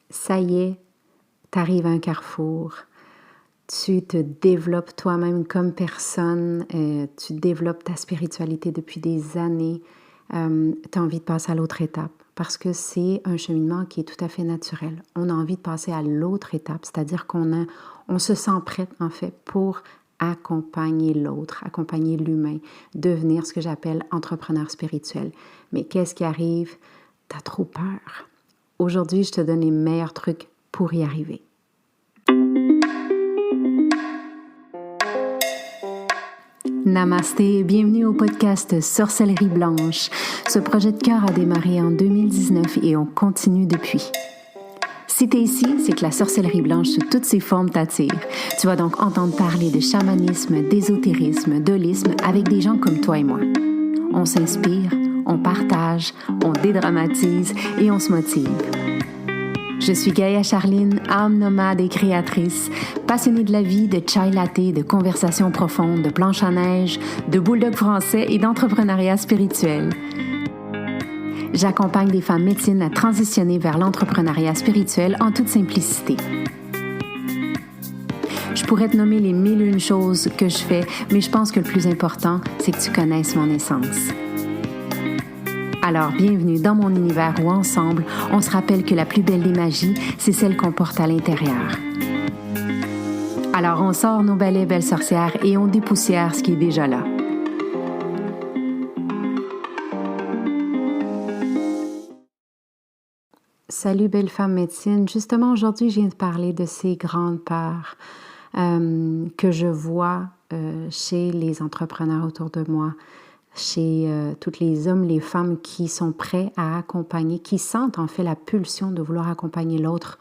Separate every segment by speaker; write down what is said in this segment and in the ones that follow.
Speaker 1: ça y est, tu arrives à un carrefour. Tu te développes toi-même comme personne, tu développes ta spiritualité depuis des années, tu as envie de passer à l'autre étape parce que c'est un cheminement qui est tout à fait naturel. On a envie de passer à l'autre étape, c'est-à-dire on se sent prête en fait pour accompagner l'autre, accompagner l'humain, devenir ce que j'appelle entrepreneur spirituel. Mais qu'est-ce qui arrive? Tu as trop peur. Aujourd'hui, je te donne les meilleurs trucs pour y arriver. Namasté, bienvenue au podcast Sorcellerie Blanche. Ce projet de cœur a démarré en 2019 et on continue depuis. Si t'es ici, c'est que la sorcellerie blanche sous toutes ses formes t'attire. Tu vas donc entendre parler de chamanisme, d'ésotérisme, d'holisme avec des gens comme toi et moi. On s'inspire, on partage, on dédramatise et on se motive. Je suis Gaïa Charline, âme nomade et créatrice, passionnée de la vie, de chai latte, de conversations profondes, de planches à neige, de bulldog français et d'entrepreneuriat spirituel. J'accompagne des femmes médecines à transitionner vers l'entrepreneuriat spirituel en toute simplicité. Je pourrais te nommer les 1001 choses que je fais, mais je pense que le plus important, c'est que tu connaisses mon essence. Alors, bienvenue dans mon univers où ensemble, on se rappelle que la plus belle des magies, c'est celle qu'on porte à l'intérieur. Alors, on sort nos balais, belles sorcières, et on dépoussière ce qui est déjà là. Salut, belle femme médecine. Justement, aujourd'hui, je viens de parler de ces grandes peurs que je vois chez les entrepreneurs autour de moi, chez tous les hommes, les femmes qui sont prêts à accompagner, qui sentent en fait la pulsion de vouloir accompagner l'autre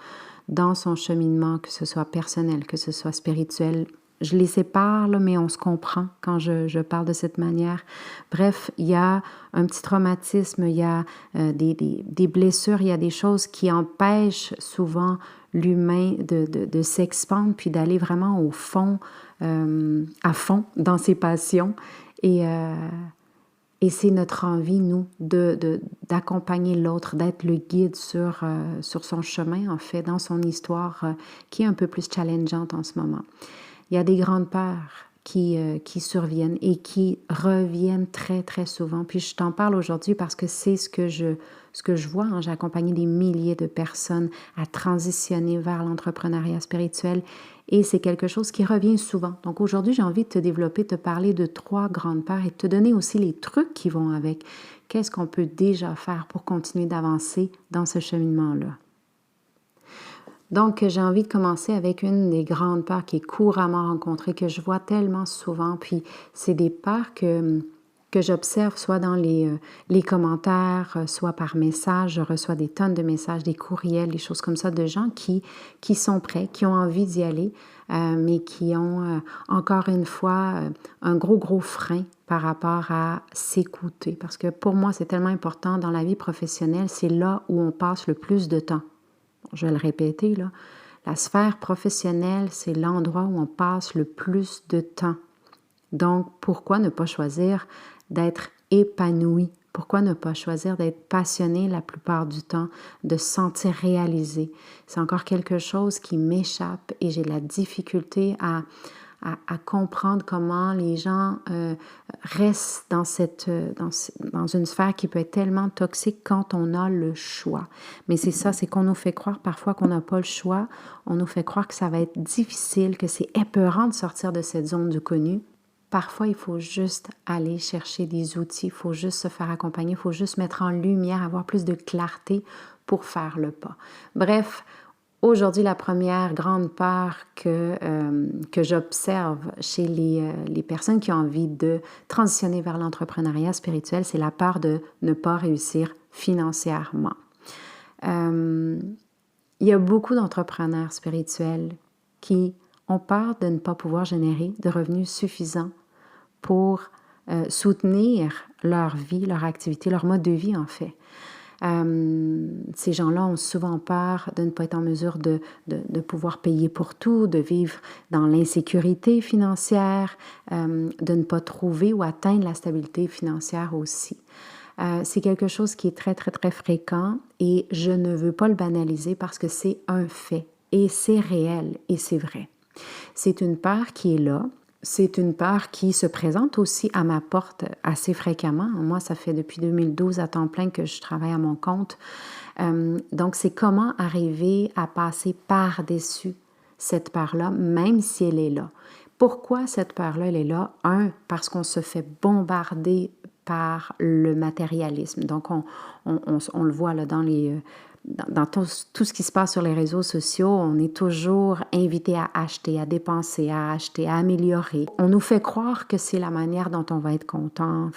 Speaker 1: dans son cheminement, que ce soit personnel, que ce soit spirituel. Je les sépare, là, mais on se comprend quand je parle de cette manière. Bref, il y a un petit traumatisme, il y a des blessures, il y a des choses qui empêchent souvent l'humain de s'expandre puis d'aller vraiment au fond, à fond dans ses passions. Et c'est notre envie, nous, d'accompagner l'autre, d'être le guide sur son chemin, en fait, dans son histoire qui est un peu plus challengeante en ce moment. Il y a des grandes peurs qui surviennent et qui reviennent très, très souvent. Puis je t'en parle aujourd'hui parce que c'est ce que je vois. Hein. J'ai accompagné des milliers de personnes à transitionner vers l'entrepreneuriat spirituel et c'est quelque chose qui revient souvent. Donc aujourd'hui, j'ai envie de te développer, de te parler de 3 grandes peurs et de te donner aussi les trucs qui vont avec. Qu'est-ce qu'on peut déjà faire pour continuer d'avancer dans ce cheminement-là? Donc, j'ai envie de commencer avec une des grandes peurs qui est couramment rencontrée, que je vois tellement souvent. Puis, c'est des peurs que j'observe soit dans les commentaires, soit par message. Je reçois des tonnes de messages, des courriels, des choses comme ça, de gens qui sont prêts, qui ont envie d'y aller, mais qui ont, encore une fois, un gros frein par rapport à s'écouter. Parce que pour moi, c'est tellement important dans la vie professionnelle, c'est là où on passe le plus de temps. Je vais le répéter, là. La sphère professionnelle, c'est l'endroit où on passe le plus de temps. Donc, pourquoi ne pas choisir d'être épanoui? Pourquoi ne pas choisir d'être passionné la plupart du temps, de se sentir réalisé? C'est encore quelque chose qui m'échappe et j'ai de la difficulté à comprendre comment les gens restent dans une sphère qui peut être tellement toxique quand on a le choix. Mais c'est ça, c'est qu'on nous fait croire parfois qu'on n'a pas le choix, on nous fait croire que ça va être difficile, que c'est épeurant de sortir de cette zone du connu. Parfois, il faut juste aller chercher des outils, il faut juste se faire accompagner, il faut juste mettre en lumière, avoir plus de clarté pour faire le pas. Bref, aujourd'hui, la première grande peur que j'observe chez les personnes qui ont envie de transitionner vers l'entrepreneuriat spirituel, c'est la peur de ne pas réussir financièrement. Il y a beaucoup d'entrepreneurs spirituels qui ont peur de ne pas pouvoir générer de revenus suffisants pour soutenir leur vie, leur activité, leur mode de vie en fait. Ces gens-là ont souvent peur de ne pas être en mesure de pouvoir payer pour tout, de vivre dans l'insécurité financière, de ne pas trouver ou atteindre la stabilité financière aussi. C'est quelque chose qui est très, très, très fréquent et je ne veux pas le banaliser parce que c'est un fait et c'est réel et c'est vrai. C'est une peur qui est là. C'est une peur qui se présente aussi à ma porte assez fréquemment. Moi, ça fait depuis 2012 à temps plein que je travaille à mon compte. Donc, c'est comment arriver à passer par-dessus cette peur-là, même si elle est là. Pourquoi cette peur-là, elle est là? Un, parce qu'on se fait bombarder par le matérialisme. Donc, on le voit là, dans tout ce qui se passe sur les réseaux sociaux, on est toujours invité à acheter, à dépenser, à améliorer. On nous fait croire que c'est la manière dont on va être content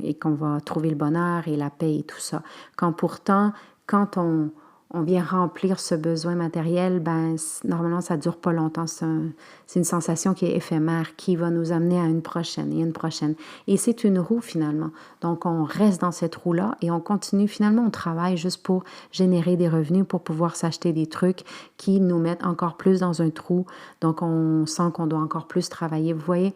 Speaker 1: et qu'on va trouver le bonheur et la paix et tout ça. Quand pourtant, quand on vient remplir ce besoin matériel, ben normalement, ça ne dure pas longtemps. C'est une sensation qui est éphémère, qui va nous amener à une prochaine et une prochaine. Et c'est une roue, finalement. Donc, on reste dans cette roue-là et on continue. Finalement, on travaille juste pour générer des revenus, pour pouvoir s'acheter des trucs qui nous mettent encore plus dans un trou. Donc, on sent qu'on doit encore plus travailler. Vous voyez,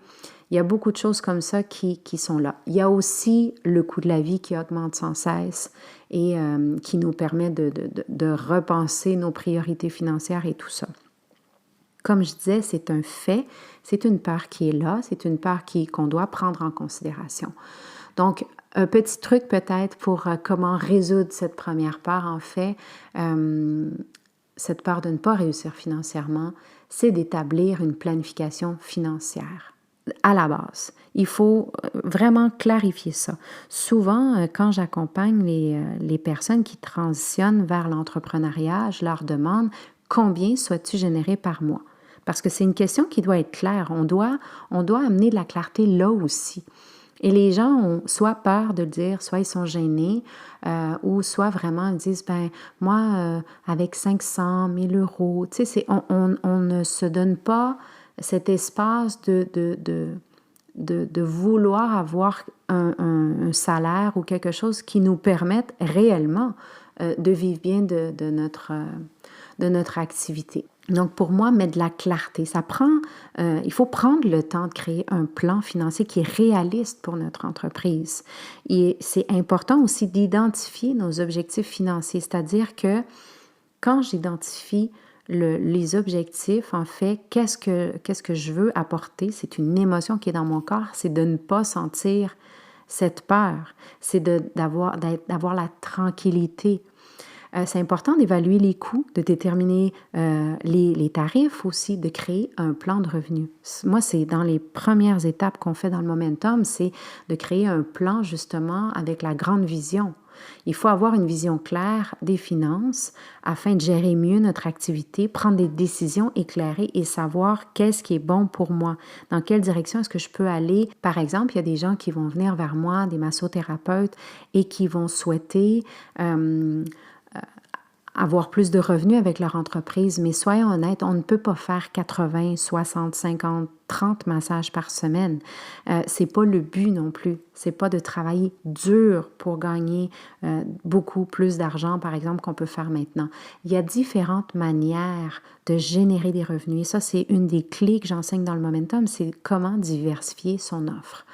Speaker 1: il y a beaucoup de choses comme ça qui sont là. Il y a aussi le coût de la vie qui augmente sans cesse et qui nous permet de repenser nos priorités financières et tout ça. Comme je disais, c'est un fait, c'est une peur qui est là, c'est une peur qu'on doit prendre en considération. Donc, un petit truc peut-être pour comment résoudre cette première peur, en fait, cette peur de ne pas réussir financièrement, c'est d'établir une planification financière à la base. Il faut vraiment clarifier ça. Souvent, quand j'accompagne les personnes qui transitionnent vers l'entrepreneuriat, je leur demande combien souhaites-tu générer par mois? Parce que c'est une question qui doit être claire. On doit amener de la clarté là aussi. Et les gens ont soit peur de le dire, soit ils sont gênés, ou soit vraiment ils disent, ben moi, avec 500 000 euros, tu sais, on ne se donne pas cet espace de vouloir avoir un salaire ou quelque chose qui nous permette réellement de vivre bien de notre activité. Donc, pour moi, mettre de la clarté, il faut prendre le temps de créer un plan financier qui est réaliste pour notre entreprise. Et c'est important aussi d'identifier nos objectifs financiers, c'est-à-dire que quand j'identifie les objectifs, en fait, qu'est-ce que je veux apporter? C'est une émotion qui est dans mon corps, c'est de ne pas sentir cette peur, c'est d'avoir la tranquillité. C'est important d'évaluer les coûts, de déterminer les tarifs aussi, de créer un plan de revenus. Moi, c'est dans les premières étapes qu'on fait dans le Momentum, c'est de créer un plan justement avec la grande vision. Il faut avoir une vision claire des finances afin de gérer mieux notre activité, prendre des décisions éclairées et savoir qu'est-ce qui est bon pour moi, dans quelle direction est-ce que je peux aller. Par exemple, il y a des gens qui vont venir vers moi, des massothérapeutes, et qui vont souhaiter avoir plus de revenus avec leur entreprise, mais soyons honnêtes, on ne peut pas faire 80, 60, 50, 30 massages par semaine. C'est pas le but non plus. C'est pas de travailler dur pour gagner beaucoup plus d'argent, par exemple, qu'on peut faire maintenant. Il y a différentes manières de générer des revenus. Et ça, c'est une des clés que j'enseigne dans le Momentum, c'est comment diversifier son offre.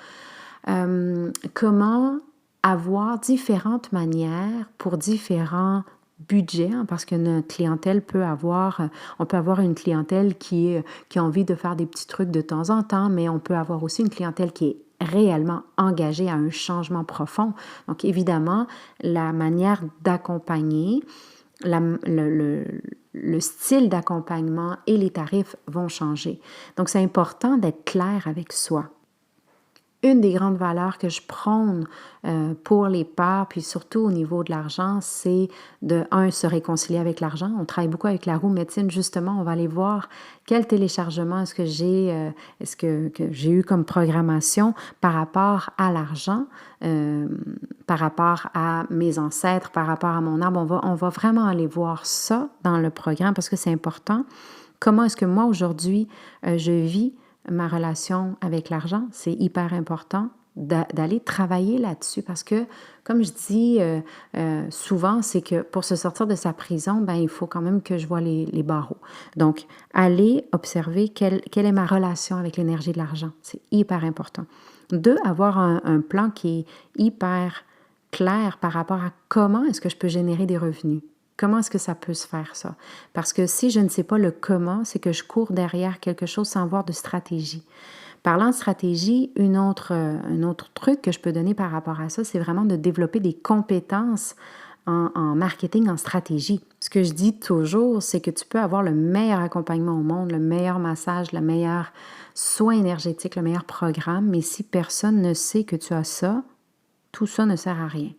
Speaker 1: Comment avoir différentes manières pour différents budget, parce que notre clientèle on peut avoir une clientèle qui a envie de faire des petits trucs de temps en temps, mais on peut avoir aussi une clientèle qui est réellement engagée à un changement profond. Donc, évidemment, la manière d'accompagner, le style d'accompagnement et les tarifs vont changer. Donc, c'est important d'être clair avec soi. Une des grandes valeurs que je prône pour les peurs, puis surtout au niveau de l'argent, c'est se réconcilier avec l'argent. On travaille beaucoup avec la roue médecine, justement. On va aller voir quel téléchargement est-ce que j'ai eu comme programmation par rapport à l'argent, par rapport à mes ancêtres, par rapport à mon arbre. On va vraiment aller voir ça dans le programme parce que c'est important. Comment est-ce que moi, aujourd'hui, je vis ma relation avec l'argent? C'est hyper important d'aller travailler là-dessus parce que, comme je dis souvent, c'est que pour se sortir de sa prison, ben, il faut quand même que je vois les barreaux. Donc, aller observer quelle est ma relation avec l'énergie de l'argent. C'est hyper important. 2, avoir un plan qui est hyper clair par rapport à comment est-ce que je peux générer des revenus. Comment est-ce que ça peut se faire, ça? Parce que si je ne sais pas le comment, c'est que je cours derrière quelque chose sans avoir de stratégie. Parlant de stratégie, un autre truc que je peux donner par rapport à ça, c'est vraiment de développer des compétences en marketing, en stratégie. Ce que je dis toujours, c'est que tu peux avoir le meilleur accompagnement au monde, le meilleur massage, le meilleur soin énergétique, le meilleur programme, mais si personne ne sait que tu as ça, tout ça ne sert à rien.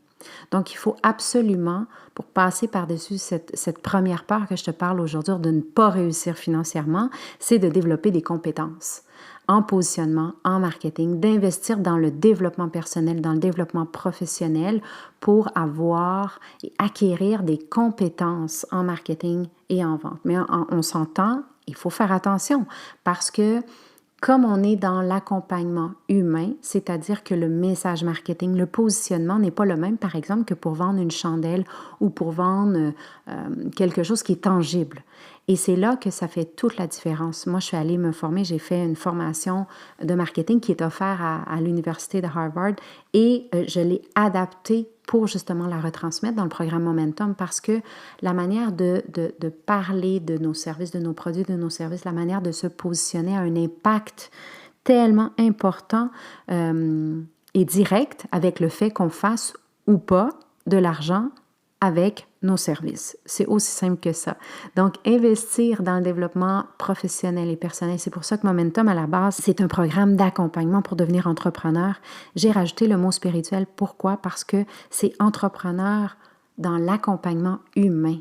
Speaker 1: Donc, il faut absolument, pour passer par-dessus cette première peur que je te parle aujourd'hui de ne pas réussir financièrement, c'est de développer des compétences en positionnement, en marketing, d'investir dans le développement personnel, dans le développement professionnel pour avoir et acquérir des compétences en marketing et en vente. Mais on s'entend, il faut faire attention parce que comme on est dans l'accompagnement humain, c'est-à-dire que le message marketing, le positionnement n'est pas le même, par exemple, que pour vendre une chandelle ou pour vendre quelque chose qui est tangible. Et c'est là que ça fait toute la différence. Moi, je suis allée me former, j'ai fait une formation de marketing qui est offerte à l'Université de Harvard et je l'ai adaptée pour justement la retransmettre dans le programme Momentum parce que la manière de parler de nos services, de nos produits, de nos services, la manière de se positionner a un impact tellement important et direct avec le fait qu'on fasse ou pas de l'argent avec nos services. C'est aussi simple que ça. Donc, investir dans le développement professionnel et personnel, c'est pour ça que Momentum, à la base, c'est un programme d'accompagnement pour devenir entrepreneur. J'ai rajouté le mot spirituel. Pourquoi? Parce que c'est entrepreneur dans l'accompagnement humain.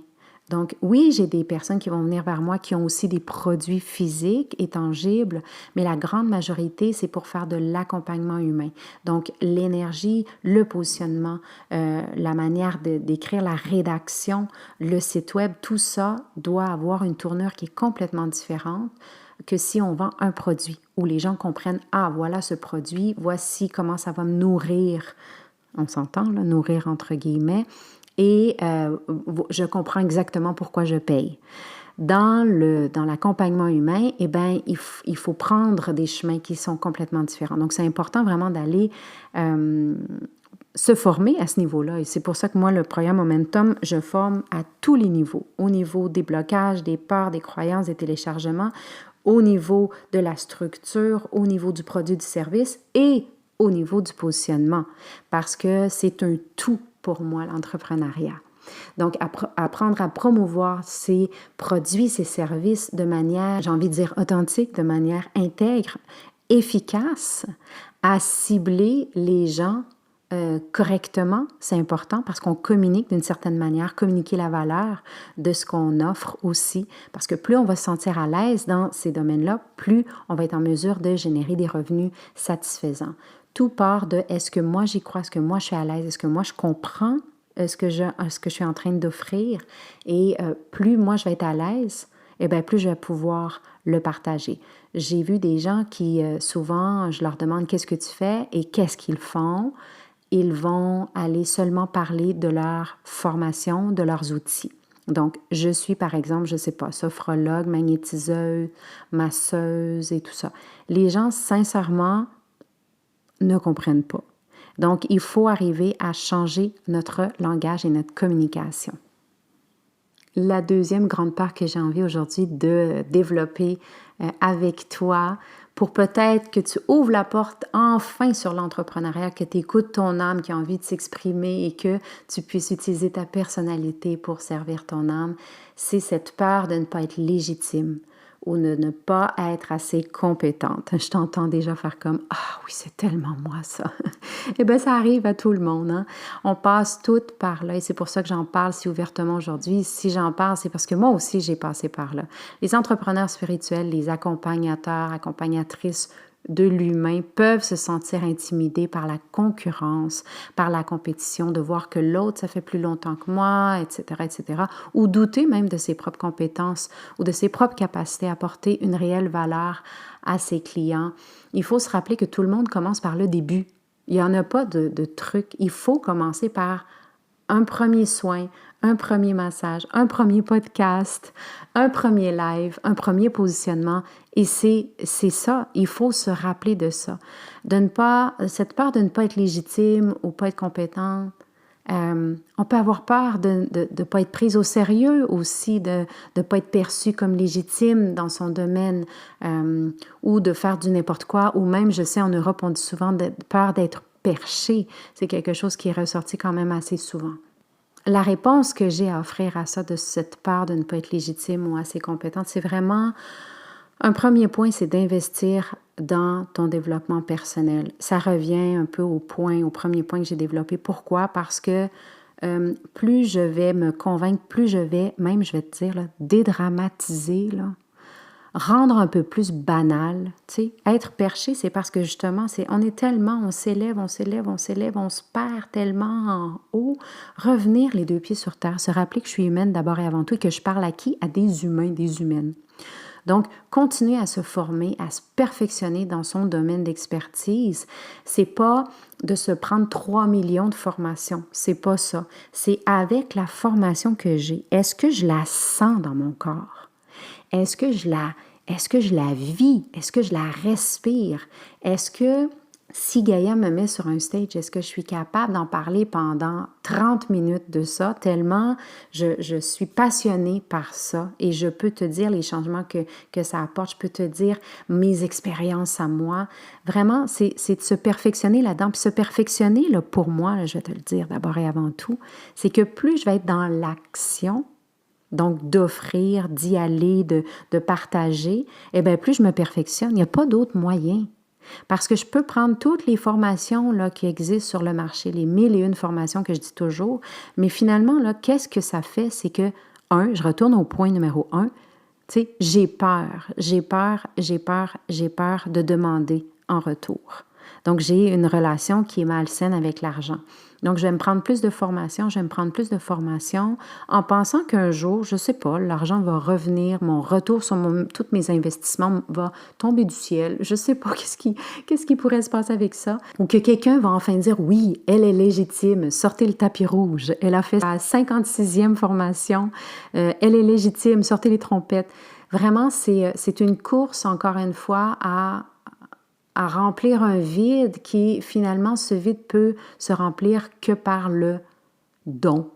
Speaker 1: Donc, oui, j'ai des personnes qui vont venir vers moi qui ont aussi des produits physiques et tangibles, mais la grande majorité, c'est pour faire de l'accompagnement humain. Donc, l'énergie, le positionnement, la manière d'écrire, la rédaction, le site web, tout ça doit avoir une tournure qui est complètement différente que si on vend un produit, où les gens comprennent, ah, voilà ce produit, voici comment ça va me nourrir. On s'entend, là, nourrir entre guillemets. Et je comprends exactement pourquoi je paye. Dans l'accompagnement humain, eh bien, il faut prendre des chemins qui sont complètement différents. Donc, c'est important vraiment d'aller se former à ce niveau-là. Et c'est pour ça que moi, le programme Momentum, je forme à tous les niveaux. Au niveau des blocages, des peurs, des croyances, des téléchargements, au niveau de la structure, au niveau du produit, du service et au niveau du positionnement. Parce que c'est un tout pour moi, l'entrepreneuriat. Donc, apprendre à promouvoir ses produits, ses services de manière, j'ai envie de dire authentique, de manière intègre, efficace, à cibler les gens correctement, c'est important parce qu'on communique d'une certaine manière, communiquer la valeur de ce qu'on offre aussi, parce que plus on va se sentir à l'aise dans ces domaines-là, plus on va être en mesure de générer des revenus satisfaisants. Tout part de est-ce que moi j'y crois, est-ce que moi je suis à l'aise, est-ce que moi je comprends ce que je suis en train d'offrir et plus moi je vais être à l'aise, eh bien plus je vais pouvoir le partager. J'ai vu des gens qui souvent, je leur demande qu'est-ce que tu fais et qu'est-ce qu'ils font. Ils vont aller seulement parler de leur formation, de leurs outils. Donc, je suis, par exemple, je ne sais pas, sophrologue, magnétiseuse, masseuse et tout ça. Les gens, sincèrement, ne comprennent pas. Donc, il faut arriver à changer notre langage et notre communication. La deuxième grande part que j'ai envie aujourd'hui de développer avec toi pour peut-être que tu ouvres la porte enfin sur l'entrepreneuriat, que tu écoutes ton âme qui a envie de s'exprimer et que tu puisses utiliser ta personnalité pour servir ton âme, c'est cette peur de ne pas être légitime ou de ne pas être assez compétente. Je t'entends déjà faire comme « Ah oui, c'est tellement moi ça! » Eh bien, ça arrive à tout le monde. Hein? On passe toutes par là et c'est pour ça que j'en parle si ouvertement aujourd'hui. Si j'en parle, c'est parce que moi aussi, j'ai passé par là. Les entrepreneurs spirituels, les accompagnateurs, accompagnatrices de l'humain peuvent se sentir intimidés par la concurrence, par la compétition, de voir que l'autre, ça fait plus longtemps que moi, etc., etc., ou douter même de ses propres compétences ou de ses propres capacités à apporter une réelle valeur à ses clients. Il faut se rappeler que tout le monde commence par le début. Il n'y en a pas de truc. Il faut commencer par un premier soin, un premier massage, un premier podcast, un premier live, un premier positionnement. Et c'est ça, il faut se rappeler de ça. Cette peur de ne pas être légitime ou pas être compétente, On peut avoir peur de ne pas être prise au sérieux aussi, de ne pas être perçue comme légitime dans son domaine ou de faire du n'importe quoi. Ou même, je sais, en Europe, on dit souvent peur d'être perché. C'est quelque chose qui est ressorti quand même assez souvent. La réponse que j'ai à offrir à ça, de cette peur de ne pas être légitime ou assez compétente, c'est vraiment, un premier point, c'est d'investir dans ton développement personnel. Ça revient un peu au premier point que j'ai développé. Pourquoi? Parce que plus je vais me convaincre, plus je vais, même je vais te dire, là, dédramatiser, là, rendre un peu plus banal, tu sais. Être perché, c'est parce que justement, on est tellement, on s'élève, on s'élève, on s'élève, on se perd tellement en haut. Revenir les deux pieds sur terre, se rappeler que je suis humaine d'abord et avant tout et que je parle à qui? À des humains, des humaines. Donc, continuer à se former, à se perfectionner dans son domaine d'expertise, c'est pas de se prendre 3 millions de formations, c'est pas ça. C'est avec la formation que j'ai, est-ce que je la sens dans mon corps? Est-ce que je la vis? Est-ce que je la respire? Est-ce que si Gaïa me met sur un stage, est-ce que je suis capable d'en parler pendant 30 minutes de ça, tellement je suis passionnée par ça et je peux te dire les changements que ça apporte, je peux te dire mes expériences à moi. Vraiment, c'est de se perfectionner là-dedans. Puis se perfectionner, là, pour moi, là, je vais te le dire d'abord et avant tout, c'est que plus je vais être dans l'action, donc d'offrir, d'y aller, de partager, eh bien, plus je me perfectionne. Il n'y a pas d'autre moyen. Parce que je peux prendre toutes les formations là, qui existent sur le marché, les 1001 formations que je dis toujours, mais finalement, là, qu'est-ce que ça fait? C'est que, je retourne au point numéro 1, tu sais, j'ai peur de demander en retour. Donc, j'ai une relation qui est malsaine avec l'argent. Donc, je vais me prendre plus de formation, en pensant qu'un jour, je ne sais pas, l'argent va revenir, mon retour sur tous mes investissements va tomber du ciel. Je ne sais pas qu'est-ce qui pourrait se passer avec ça. Ou que quelqu'un va enfin dire, oui, elle est légitime, sortez le tapis rouge. Elle a fait sa 56e formation, elle est légitime, sortez les trompettes. Vraiment, c'est une course, encore une fois, à remplir un vide qui, finalement, ce vide peut se remplir que par le don,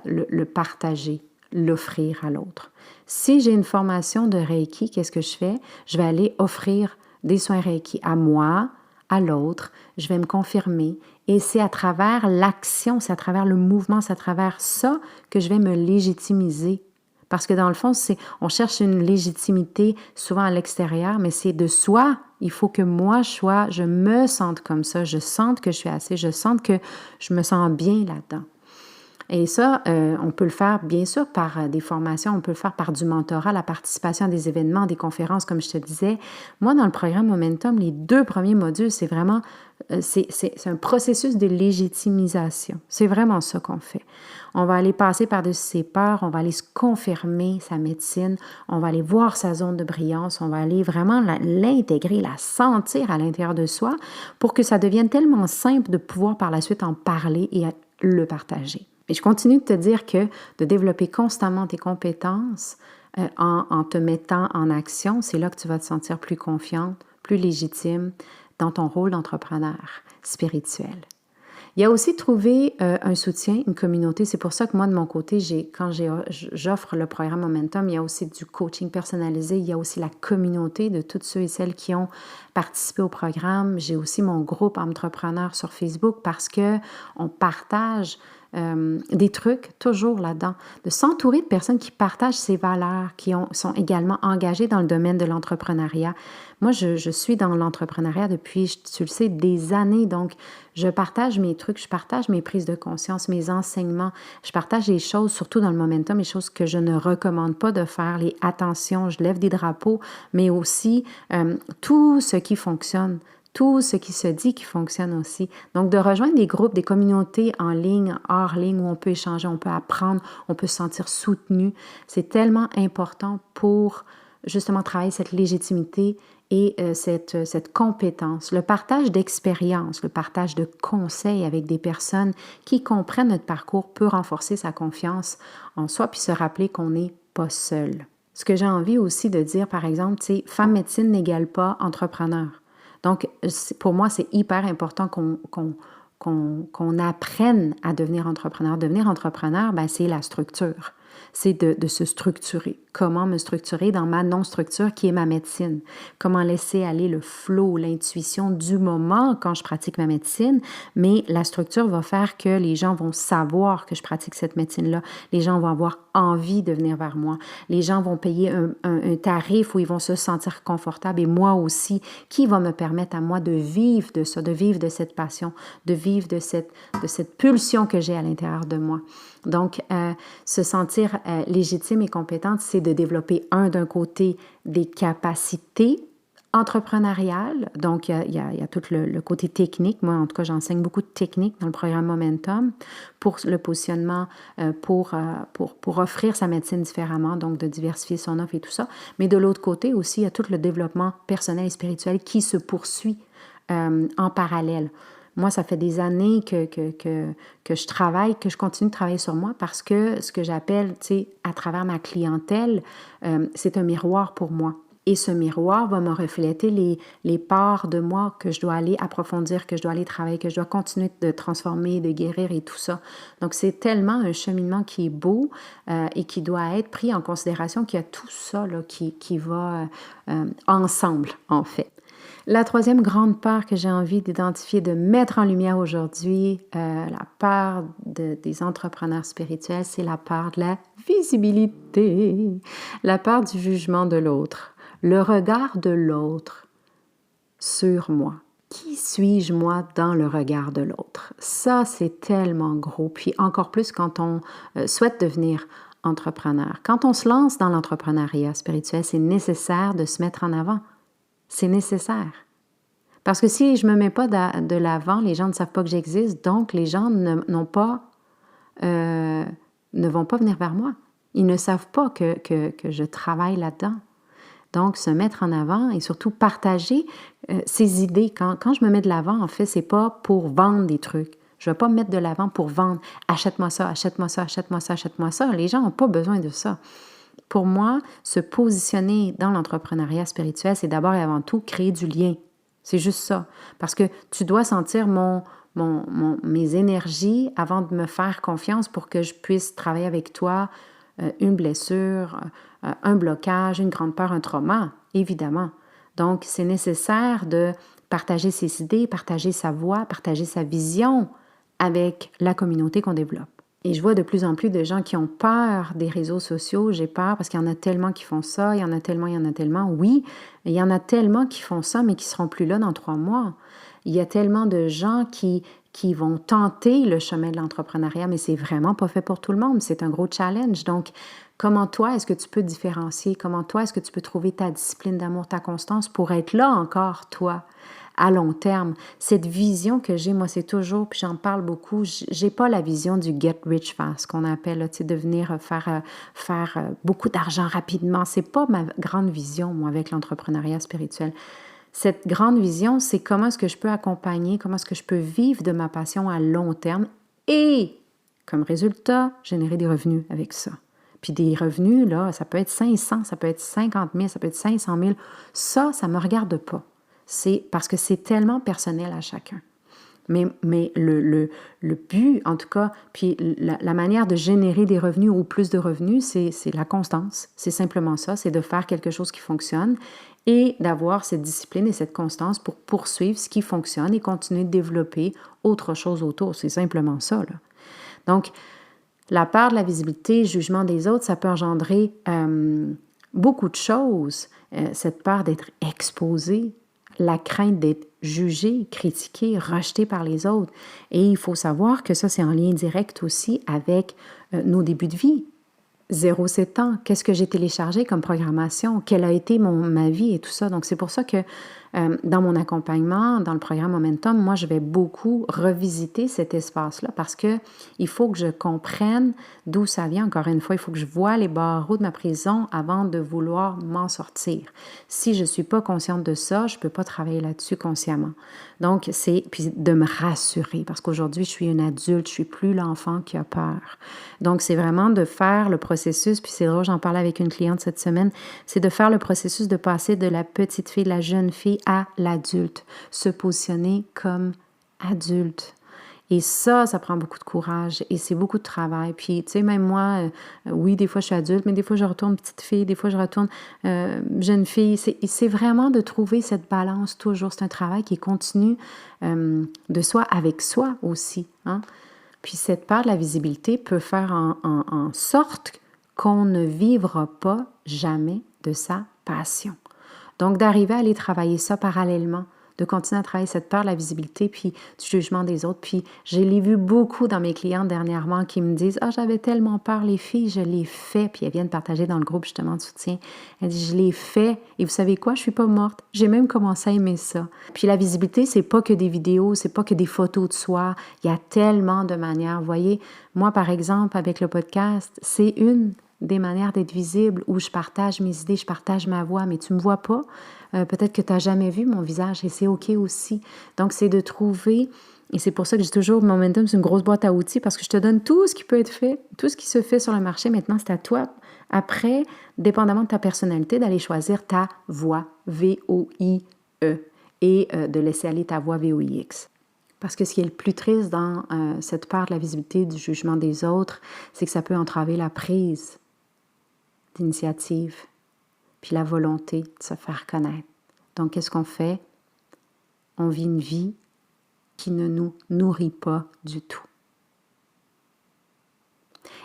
Speaker 1: le partager, l'offrir à l'autre. Si j'ai une formation de Reiki, qu'est-ce que je fais? Je vais aller offrir des soins Reiki à moi, à l'autre, je vais me confirmer et c'est à travers l'action, c'est à travers le mouvement, c'est à travers ça que je vais me légitimiser. Parce que dans le fond, on cherche une légitimité souvent à l'extérieur, mais c'est de soi. Il faut que moi, je me sente comme ça, je sente que je suis assez, je sente que je me sens bien là-dedans. Et ça, on peut le faire bien sûr par des formations, on peut le faire par du mentorat, la participation à des événements, des conférences, comme je te disais. Moi, dans le programme Momentum, les 2 premiers modules, c'est vraiment, c'est un processus de légitimisation. C'est vraiment ça qu'on fait. On va aller passer par-dessus ses peurs, on va aller se confirmer sa médecine, on va aller voir sa zone de brillance, on va aller vraiment l'intégrer, la sentir à l'intérieur de soi pour que ça devienne tellement simple de pouvoir par la suite en parler et le partager. Et je continue de te dire que de développer constamment tes compétences en te mettant en action, c'est là que tu vas te sentir plus confiante, plus légitime dans ton rôle d'entrepreneur spirituel. Il y a aussi trouver un soutien, une communauté. C'est pour ça que moi, de mon côté, quand j'offre le programme Momentum, il y a aussi du coaching personnalisé, il y a aussi la communauté de toutes ceux et celles qui ont participé au programme. J'ai aussi mon groupe entrepreneurs sur Facebook parce qu'on partage des trucs toujours là-dedans, de s'entourer de personnes qui partagent ces valeurs, qui sont également engagées dans le domaine de l'entrepreneuriat. Moi, je suis dans l'entrepreneuriat depuis, tu le sais, des années, donc je partage mes trucs, je partage mes prises de conscience, mes enseignements, je partage les choses, surtout dans le momentum, les choses que je ne recommande pas de faire, les attentions, je lève des drapeaux, mais aussi tout ce qui fonctionne. Tout ce qui se dit qui fonctionne aussi. Donc, de rejoindre des groupes, des communautés en ligne, hors ligne, où on peut échanger, on peut apprendre, on peut se sentir soutenu, c'est tellement important pour justement travailler cette légitimité et cette compétence. Le partage d'expériences, le partage de conseils avec des personnes qui comprennent notre parcours peut renforcer sa confiance en soi puis se rappeler qu'on n'est pas seul. Ce que j'ai envie aussi de dire, par exemple, c'est femme médecine n'égale pas entrepreneur. Donc, pour moi, c'est hyper important qu'on apprenne à devenir entrepreneur. Devenir entrepreneur, ben, c'est la structure. C'est de se structurer. Comment me structurer dans ma non-structure qui est ma médecine? Comment laisser aller le flow, l'intuition du moment quand je pratique ma médecine? Mais la structure va faire que les gens vont savoir que je pratique cette médecine-là. Les gens vont avoir envie de venir vers moi. Les gens vont payer un tarif où ils vont se sentir confortables et moi aussi, qui va me permettre à moi de vivre de ça, de vivre de cette passion, de vivre de cette pulsion que j'ai à l'intérieur de moi. Donc, se sentir légitime et compétente, c'est de développer, d'un côté, des capacités entrepreneuriales. Donc, il y a tout le côté technique. Moi, en tout cas, j'enseigne beaucoup de techniques dans le programme Momentum pour le positionnement, pour offrir sa médecine différemment, donc de diversifier son offre et tout ça. Mais de l'autre côté aussi, il y a tout le développement personnel et spirituel qui se poursuit en parallèle. Moi, ça fait des années que je travaille, que je continue de travailler sur moi parce que ce que j'appelle, tu sais, à travers ma clientèle, c'est un miroir pour moi. Et ce miroir va me refléter les parts de moi que je dois aller approfondir, que je dois aller travailler, que je dois continuer de transformer, de guérir et tout ça. Donc, c'est tellement un cheminement qui est beau et qui doit être pris en considération qu'il y a tout ça là, qui va ensemble, en fait. La troisième grande part que j'ai envie d'identifier, de mettre en lumière aujourd'hui, la part des entrepreneurs spirituels, c'est la part de la visibilité, la part du jugement de l'autre, le regard de l'autre sur moi. Qui suis-je, moi, dans le regard de l'autre? Ça, c'est tellement gros. Puis encore plus quand on souhaite devenir entrepreneur. Quand on se lance dans l'entrepreneuriat spirituel, c'est nécessaire de se mettre en avant. C'est nécessaire. Parce que si je ne me mets pas de l'avant, les gens ne savent pas que j'existe, donc les gens ne vont pas venir vers moi. Ils ne savent pas que je travaille là-dedans. Donc, se mettre en avant et surtout partager ses idées. Quand je me mets de l'avant, en fait, c'est pas pour vendre des trucs. Je ne vais pas me mettre de l'avant pour vendre. Achète-moi ça, achète-moi ça, achète-moi ça, achète-moi ça. Les gens n'ont pas besoin de ça. Pour moi, se positionner dans l'entrepreneuriat spirituel, c'est d'abord et avant tout créer du lien. C'est juste ça. Parce que tu dois sentir mes énergies avant de me faire confiance pour que je puisse travailler avec toi une blessure, un blocage, une grande peur, un trauma, évidemment. Donc, c'est nécessaire de partager ses idées, partager sa voix, partager sa vision avec la communauté qu'on développe. Et je vois de plus en plus de gens qui ont peur des réseaux sociaux. J'ai peur parce qu'il y en a tellement qui font ça, il y en a tellement. Oui, il y en a tellement qui font ça, mais qui ne seront plus là dans 3 mois. Il y a tellement de gens qui vont tenter le chemin de l'entrepreneuriat, mais c'est vraiment pas fait pour tout le monde. C'est un gros challenge. Donc, comment toi, est-ce que tu peux différencier? Comment toi, est-ce que tu peux trouver ta discipline d'amour, ta constance pour être là encore, toi, à long terme? Cette vision que j'ai, moi, c'est toujours, puis j'en parle beaucoup, j'ai pas la vision du get rich fast, qu'on appelle, tu sais, de venir faire beaucoup d'argent rapidement. C'est pas ma grande vision, moi, avec l'entrepreneuriat spirituel. Cette grande vision, c'est comment est-ce que je peux accompagner, comment est-ce que je peux vivre de ma passion à long terme et, comme résultat, générer des revenus avec ça. Puis des revenus, là, ça peut être 500, ça peut être 50 000, ça peut être 500 000. Ça ne me regarde pas. C'est parce que c'est tellement personnel à chacun. Mais le but, en tout cas, puis la manière de générer des revenus ou plus de revenus, c'est la constance. C'est simplement ça, c'est de faire quelque chose qui fonctionne et d'avoir cette discipline et cette constance pour poursuivre ce qui fonctionne et continuer de développer autre chose autour. C'est simplement ça, là. Donc, la peur de la visibilité, le jugement des autres, ça peut engendrer beaucoup de choses. Cette peur d'être exposé, la crainte d'être jugé, critiqué, rejeté par les autres. Et il faut savoir que ça, c'est en lien direct aussi avec nos débuts de vie. 0-7 ans, qu'est-ce que j'ai téléchargé comme programmation, quelle a été ma vie et tout ça. Donc, c'est pour ça que dans mon accompagnement, dans le programme Momentum, moi, je vais beaucoup revisiter cet espace-là parce que il faut que je comprenne d'où ça vient. Encore une fois, il faut que je voie les barreaux de ma prison avant de vouloir m'en sortir. Si je ne suis pas consciente de ça, je ne peux pas travailler là-dessus consciemment. Donc, c'est puis de me rassurer parce qu'aujourd'hui, je suis une adulte, je ne suis plus l'enfant qui a peur. Donc, c'est vraiment de faire le processus, puis c'est drôle, j'en parlais avec une cliente cette semaine, c'est de faire le processus de passer de la petite fille, de la jeune fille à l'adulte, se positionner comme adulte. Et ça prend beaucoup de courage et c'est beaucoup de travail. Puis, tu sais, même moi, oui, des fois, je suis adulte, mais des fois, je retourne petite fille, des fois, je retourne jeune fille. C'est vraiment de trouver cette balance toujours. C'est un travail qui continue de soi avec soi aussi, hein? Puis cette part de la visibilité peut faire en sorte qu'on ne vivra pas jamais de sa passion. Donc, d'arriver à aller travailler ça parallèlement, de continuer à travailler cette peur de la visibilité, puis du jugement des autres. Puis, je l'ai vu beaucoup dans mes clientes dernièrement qui me disent « Ah, j'avais tellement peur, les filles, je l'ai fait. » Puis, elles viennent partager dans le groupe, justement, de soutien. Elles disent « Je l'ai fait. Et vous savez quoi? Je suis pas morte. J'ai même commencé à aimer ça. » Puis, la visibilité, c'est pas que des vidéos, c'est pas que des photos de soi. Il y a tellement de manières. Vous voyez, moi, par exemple, avec le podcast, c'est une des manières d'être visible où je partage mes idées, je partage ma voix, mais tu me vois pas. Peut-être que tu n'as jamais vu mon visage et c'est OK aussi. Donc, c'est de trouver, et c'est pour ça que j'ai toujours Momentum, c'est une grosse boîte à outils parce que je te donne tout ce qui peut être fait, tout ce qui se fait sur le marché. Maintenant, c'est à toi, après, dépendamment de ta personnalité, d'aller choisir ta voix, V-O-I-E, et de laisser aller ta voix V-O-I-X. Parce que ce qui est le plus triste dans cette part de la visibilité du jugement des autres, c'est que ça peut entraver la prise d'initiative, puis la volonté de se faire connaître. Donc, qu'est-ce qu'on fait? On vit une vie qui ne nous nourrit pas du tout.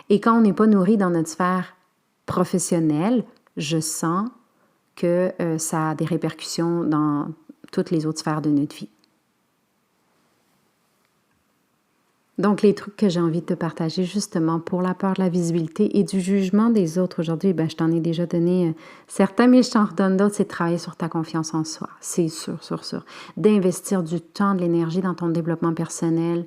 Speaker 1: Et quand on n'est pas nourri dans notre sphère professionnelle, je sens que ça a des répercussions dans toutes les autres sphères de notre vie. Donc, les trucs que j'ai envie de te partager justement pour la peur de la visibilité et du jugement des autres aujourd'hui, ben, je t'en ai déjà donné certains, mais je t'en redonne d'autres, c'est de travailler sur ta confiance en soi, c'est sûr, sûr. D'investir du temps, de l'énergie dans ton développement personnel,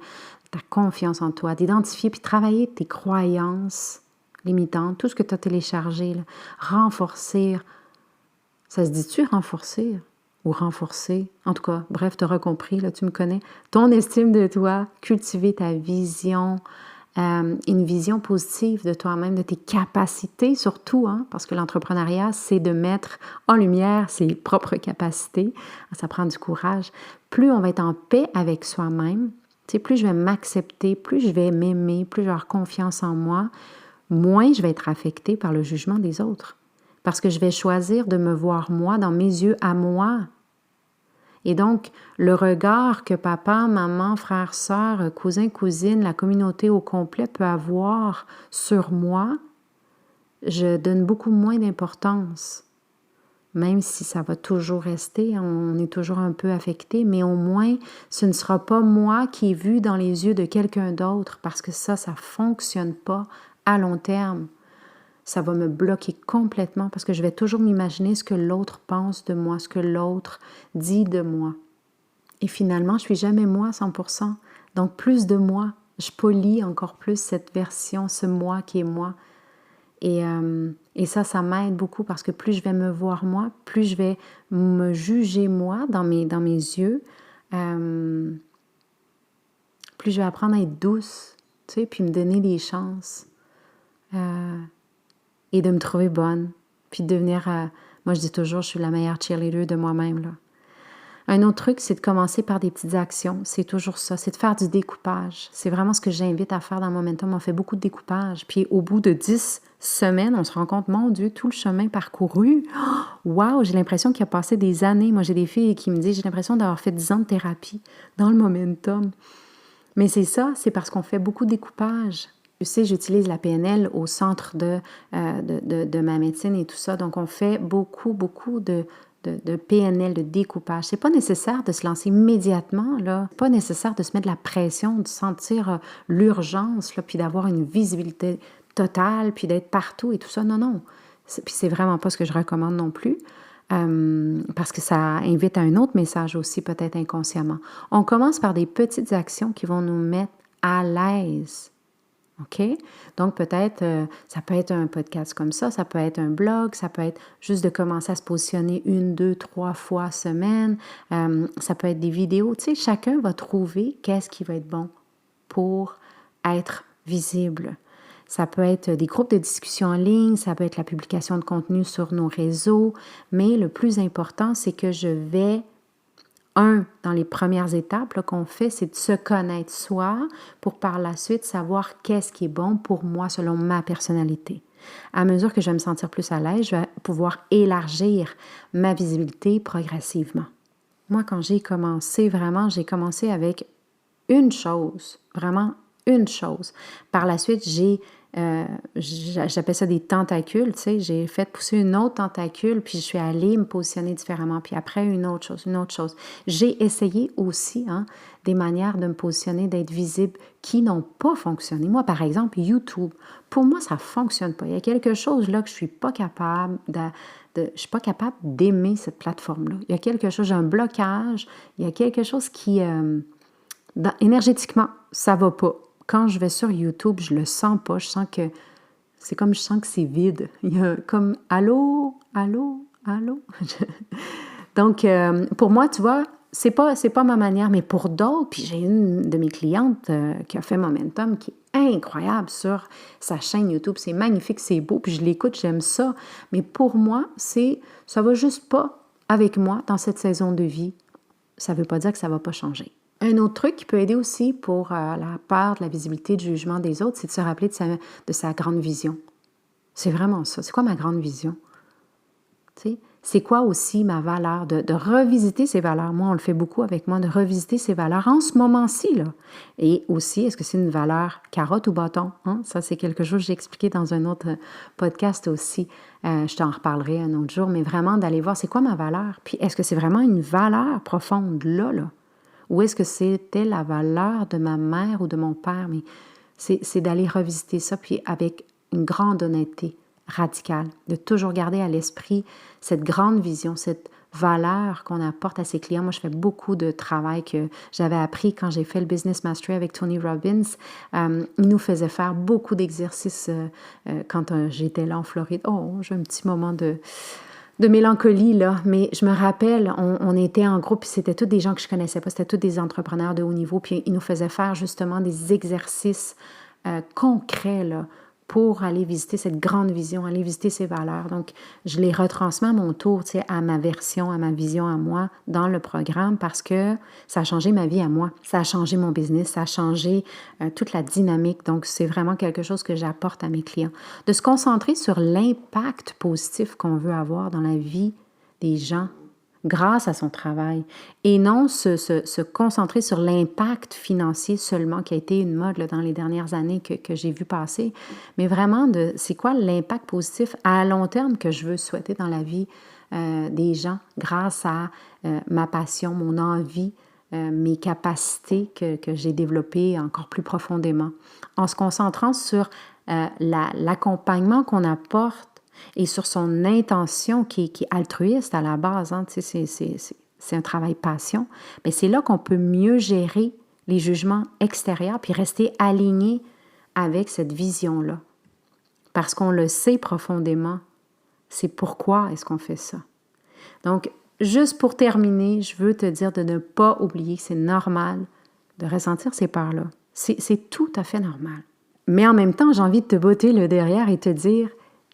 Speaker 1: ta confiance en toi, d'identifier puis travailler tes croyances limitantes, tout ce que tu as téléchargé, là, renforcer, ça se dit-tu renforcer? Ou renforcer. En tout cas, bref, tu auras compris, là, tu me connais. Ton estime de toi, cultiver ta vision, une vision positive de toi-même, de tes capacités surtout, hein, parce que l'entrepreneuriat, c'est de mettre en lumière ses propres capacités. Ça prend du courage. Plus on va être en paix avec soi-même, tu sais, plus je vais m'accepter, plus je vais m'aimer, plus je vais avoir confiance en moi, moins je vais être affectée par le jugement des autres. Parce que je vais choisir de me voir moi, dans mes yeux à moi. Et donc, le regard que papa, maman, frère, sœur, cousin, cousine, la communauté au complet peut avoir sur moi, je donne beaucoup moins d'importance. Même si ça va toujours rester, on est toujours un peu affecté, mais au moins, ce ne sera pas moi qui est vu dans les yeux de quelqu'un d'autre, parce que ça ne fonctionne pas à long terme. Ça va me bloquer complètement parce que je vais toujours m'imaginer ce que l'autre pense de moi, ce que l'autre dit de moi. Et finalement, je ne suis jamais moi à 100%. Donc, plus de moi, je polis encore plus cette version, ce moi qui est moi. Et ça m'aide beaucoup parce que plus je vais me voir moi, plus je vais me juger moi dans mes yeux, plus je vais apprendre à être douce, tu sais, puis me donner des chances. Et de me trouver bonne, puis de devenir, moi je dis toujours, je suis la meilleure cheerleader de moi-même, là. Un autre truc, c'est de commencer par des petites actions, c'est toujours ça, c'est de faire du découpage. C'est vraiment ce que j'invite à faire dans Momentum, on fait beaucoup de découpage, puis au bout de 10 semaines, on se rend compte, mon Dieu, tout le chemin parcouru, wow, j'ai l'impression qu'il a passé des années. Moi j'ai des filles qui me disent, j'ai l'impression d'avoir fait 10 ans de thérapie dans le Momentum. Mais c'est ça, c'est parce qu'on fait beaucoup de découpage. Tu sais, j'utilise la PNL au centre de ma médecine et tout ça. Donc, on fait beaucoup de PNL, de découpage. C'est pas nécessaire de se lancer immédiatement, là. Pas nécessaire de se mettre de la pression, de sentir l'urgence, là, puis d'avoir une visibilité totale, puis d'être partout et tout ça. Non. Puis c'est vraiment pas ce que je recommande non plus. Parce que ça invite à un autre message aussi, peut-être inconsciemment. On commence par des petites actions qui vont nous mettre à l'aise. OK? Donc, peut-être, ça peut être un podcast comme ça peut être un blog, ça peut être juste de commencer à se positionner 1, 2, 3 fois semaine, ça peut être des vidéos. Tu sais, chacun va trouver qu'est-ce qui va être bon pour être visible. Ça peut être des groupes de discussion en ligne, ça peut être la publication de contenu sur nos réseaux, mais le plus important, c'est que je vais dans les premières étapes là, qu'on fait, c'est de se connaître soi pour par la suite savoir qu'est-ce qui est bon pour moi selon ma personnalité. À mesure que je vais me sentir plus à l'aise, je vais pouvoir élargir ma visibilité progressivement. Moi, quand j'ai commencé avec une chose, vraiment une chose. Par la suite, j'appelle ça des tentacules, tu sais, j'ai fait pousser une autre tentacule, puis je suis allée me positionner différemment, puis après une autre chose, une autre chose. J'ai essayé aussi des manières de me positionner, d'être visible qui n'ont pas fonctionné. Moi, par exemple, YouTube, pour moi, ça ne fonctionne pas. Il y a quelque chose là que je ne suis pas capable je suis pas capable d'aimer cette plateforme-là. Il y a quelque chose, j'ai un blocage, il y a quelque chose qui, énergétiquement, ça ne va pas. Quand je vais sur YouTube, je le sens pas. Je sens que c'est vide. Il y a comme allô, allô, allô. Donc, pour moi, tu vois, c'est pas ma manière, mais pour d'autres, puis j'ai une de mes clientes qui a fait Momentum, qui est incroyable sur sa chaîne YouTube. C'est magnifique, c'est beau, puis je l'écoute, j'aime ça. Mais pour moi, ça va juste pas avec moi dans cette saison de vie. Ça veut pas dire que ça va pas changer. Un autre truc qui peut aider aussi pour la peur de la visibilité, du jugement des autres, c'est de se rappeler de sa grande vision. C'est vraiment ça. C'est quoi ma grande vision? Tu sais, c'est quoi aussi ma valeur? De revisiter ses valeurs. Moi, on le fait beaucoup avec moi, de revisiter ses valeurs en ce moment-ci, là. Et aussi, est-ce que c'est une valeur carotte ou bâton? Hein? Ça, c'est quelque chose que j'ai expliqué dans un autre podcast aussi. Je t'en reparlerai un autre jour, mais vraiment d'aller voir c'est quoi ma valeur? Puis est-ce que c'est vraiment une valeur profonde là? Ou est-ce que c'était la valeur de ma mère ou de mon père? Mais c'est d'aller revisiter ça, puis avec une grande honnêteté radicale, de toujours garder à l'esprit cette grande vision, cette valeur qu'on apporte à ses clients. Moi, je fais beaucoup de travail que j'avais appris quand j'ai fait le Business Mastery avec Tony Robbins. Il nous faisait faire beaucoup d'exercices quand j'étais là en Floride. Oh, j'ai un petit moment de mélancolie, là, mais je me rappelle, on était en groupe, puis c'était tous des gens que je connaissais pas, c'était tous des entrepreneurs de haut niveau, puis ils nous faisaient faire justement des exercices concrets, là, pour aller visiter cette grande vision, aller visiter ces valeurs. Donc, je les retransmets à mon tour, tu sais, à ma version, à ma vision à moi dans le programme parce que ça a changé ma vie à moi. Ça a changé mon business, ça a changé toute la dynamique. Donc, c'est vraiment quelque chose que j'apporte à mes clients. De se concentrer sur l'impact positif qu'on veut avoir dans la vie des gens grâce à son travail et non se concentrer sur l'impact financier seulement qui a été une mode là, dans les dernières années que j'ai vu passer, mais vraiment c'est quoi l'impact positif à long terme que je veux souhaiter dans la vie des gens grâce à ma passion, mon envie, mes capacités que j'ai développées encore plus profondément. En se concentrant sur l'accompagnement qu'on apporte et sur son intention qui est altruiste à la base, hein, tu sais, c'est un travail passion, mais c'est là qu'on peut mieux gérer les jugements extérieurs puis rester aligné avec cette vision-là. Parce qu'on le sait profondément, c'est pourquoi est-ce qu'on fait ça. Donc, juste pour terminer, je veux te dire de ne pas oublier que c'est normal de ressentir ces peurs-là. C'est tout à fait normal. Mais en même temps, j'ai envie de te botter le derrière et te dire,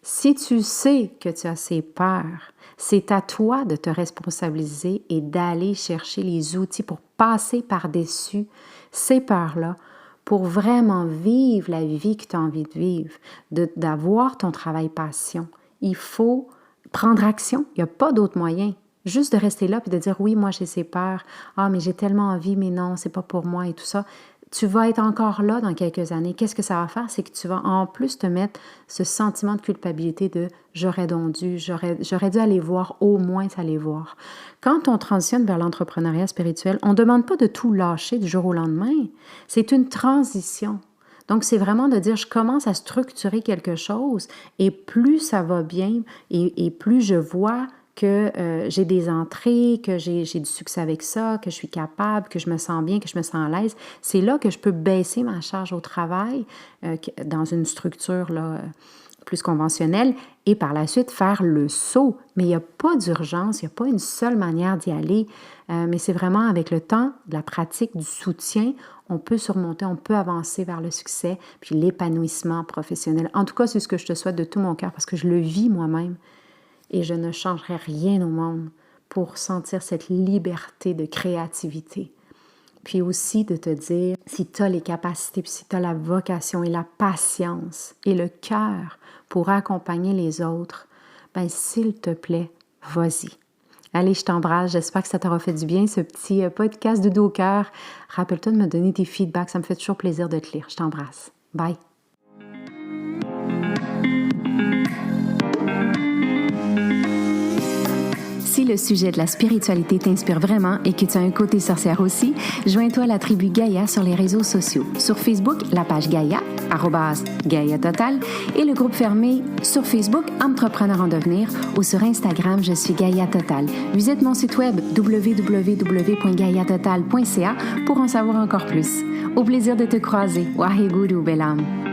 Speaker 1: si tu sais que tu as ces peurs, c'est à toi de te responsabiliser et d'aller chercher les outils pour passer par-dessus ces peurs-là, pour vraiment vivre la vie que tu as envie de vivre, d'avoir ton travail passion. Il faut prendre action. Il n'y a pas d'autre moyen. Juste de rester là et de dire « Oui, moi j'ai ces peurs. Ah, mais j'ai tellement envie, mais non, c'est pas pour moi et tout ça. » Tu vas être encore là dans quelques années. Qu'est-ce que ça va faire? C'est que tu vas en plus te mettre ce sentiment de culpabilité de « j'aurais dû aller voir, au moins aller voir ». Quand on transitionne vers l'entrepreneuriat spirituel, on ne demande pas de tout lâcher du jour au lendemain. C'est une transition. Donc, c'est vraiment de dire, je commence à structurer quelque chose et plus ça va bien et plus je vois que j'ai des entrées, que j'ai du succès avec ça, que je suis capable, que je me sens bien, que je me sens à l'aise, c'est là que je peux baisser ma charge au travail dans une structure là, plus conventionnelle et par la suite faire le saut. Mais il n'y a pas d'urgence, il n'y a pas une seule manière d'y aller, mais c'est vraiment avec le temps, de la pratique, du soutien, on peut surmonter, on peut avancer vers le succès, puis l'épanouissement professionnel. En tout cas, c'est ce que je te souhaite de tout mon cœur parce que je le vis moi-même. Et je ne changerai rien au monde pour sentir cette liberté de créativité. Puis aussi de te dire, si tu as les capacités, puis si tu as la vocation et la patience et le cœur pour accompagner les autres, ben s'il te plaît, vas-y. Allez, je t'embrasse. J'espère que ça t'aura fait du bien, ce petit podcast de dos au cœur. Rappelle-toi de me donner tes feedbacks. Ça me fait toujours plaisir de te lire. Je t'embrasse. Bye. Si le sujet de la spiritualité t'inspire vraiment et que tu as un côté sorcière aussi, joins-toi à la tribu Gaïa sur les réseaux sociaux. Sur Facebook, la page Gaïa, @Gaïa Total, et le groupe fermé sur Facebook, Entrepreneur en devenir, ou sur Instagram, je suis Gaïa Total. Visite mon site web www.gaiatotal.ca pour en savoir encore plus. Au plaisir de te croiser. Waheguru, belle âme.